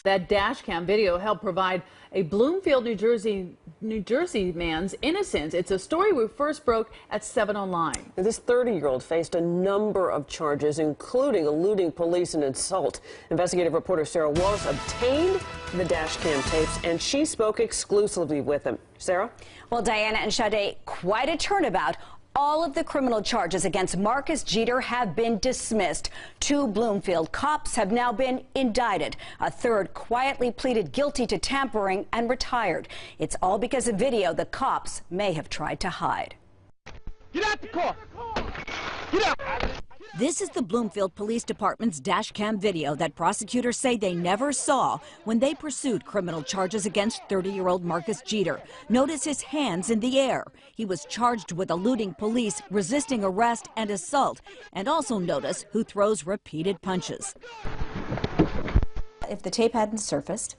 That dash cam video helped provide a Bloomfield, New Jersey man's innocence. It's a story we first broke at 7 Online. This 30-year-old faced a number of charges, including eluding police and assault. Investigative reporter Sarah Wallace obtained the dash cam tapes, and she spoke exclusively with him. Sarah? Well, Diana and Sade, quite a turnabout. All of the criminal charges against Marcus Jeter have been dismissed. 2 Bloomfield cops have now been indicted. A third quietly pleaded guilty to tampering and retired. It's all because of video the cops may have tried to hide. Get out the car! Get out! This is the Bloomfield Police Department's dash cam video that prosecutors say they never saw when they pursued criminal charges against 30-year-old Marcus Jeter. Notice his hands in the air. He was charged with eluding police, resisting arrest, and assault. And also notice who throws repeated punches. If the tape hadn't surfaced,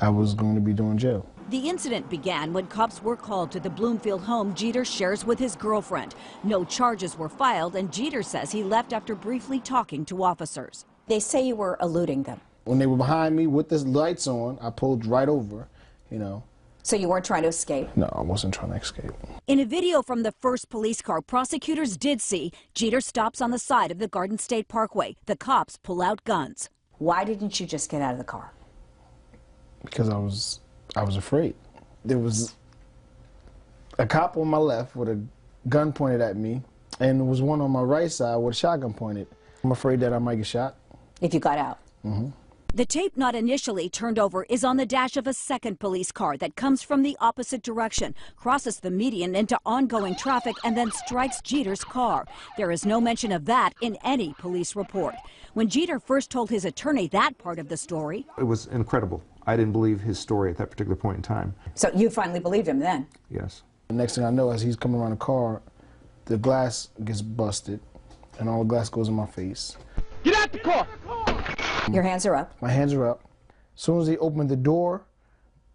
I was going to be doing jail. The incident began when cops were called to the Bloomfield home Jeter shares with his girlfriend. No charges were filed, and Jeter says he left after briefly talking to officers. they say you were eluding them. When they were behind me with the lights on, I pulled right over, you know. So you weren't trying to escape? No, I wasn't trying to escape. In a video from the first police car, prosecutors did see Jeter stops on the side of the Garden State Parkway. The cops pull out guns. Why didn't you just get out of the car? Because I was afraid. There was a cop on my left with a gun pointed at me, and there was one on my right side with a shotgun pointed. I'm afraid that I might get shot. If you got out? Mm-hmm. The tape not initially turned over is on the dash of a second police car that comes from the opposite direction, crosses the median into ongoing traffic, and then strikes Jeter's car. There is no mention of that in any police report. When Jeter first told his attorney that part of the story, it was incredible. I didn't believe his story at that particular point in time. So you finally believed him then? Yes. The next thing I know, as he's coming around the car, the glass gets busted, and all the glass goes in my face. Get out the car! Your hands are up? My hands are up. As soon as he opened the door,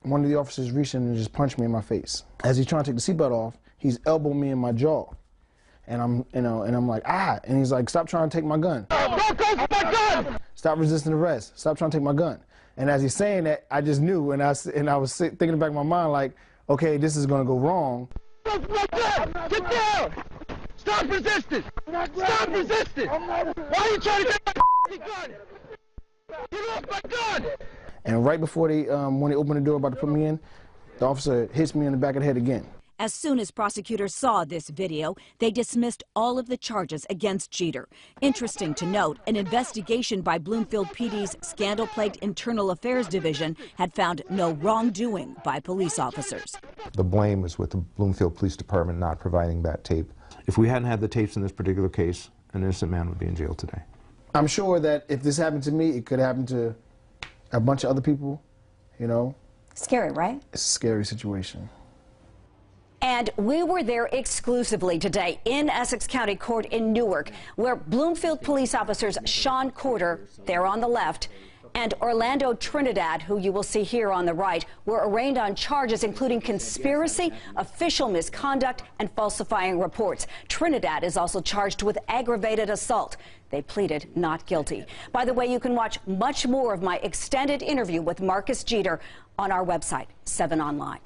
one of the officers reached in and just punched me in my face. As he's trying to take the seatbelt off, he's elbowed me in my jaw. And I'm like, ah! And he's like, stop trying to take my gun. Don't go for my gun! Stop resisting arrest. Stop trying to take my gun. And as he's saying that, I just knew, and I was thinking in the back of my mind, like, okay, this is going to go wrong. Get down! Stop resisting! Stop resisting! Why are you trying to take my gun? Get off my gun! And right before when they opened the door about to put me in, the officer hits me in the back of the head again. as soon as prosecutors saw this video, they dismissed all of the charges against Jeter. Interesting to note, an investigation by Bloomfield PD's scandal-plagued Internal Affairs Division had found no wrongdoing by police officers. The blame is with the Bloomfield Police Department not providing that tape. If we hadn't had the tapes in this particular case, an innocent man would be in jail today. I'm sure that if this happened to me, it could happen to a bunch of other people, you know. Scary, right? It's a scary situation. And we were there exclusively today in Essex County Court in Newark, where Bloomfield police officers Sean Corder, there on the left, and Orlando Trinidad, who you will see here on the right, were arraigned on charges including conspiracy, official misconduct, and falsifying reports. Trinidad is also charged with aggravated assault. They pleaded not guilty. By the way, you can watch much more of my extended interview with Marcus Jeter on our website, 7 Online.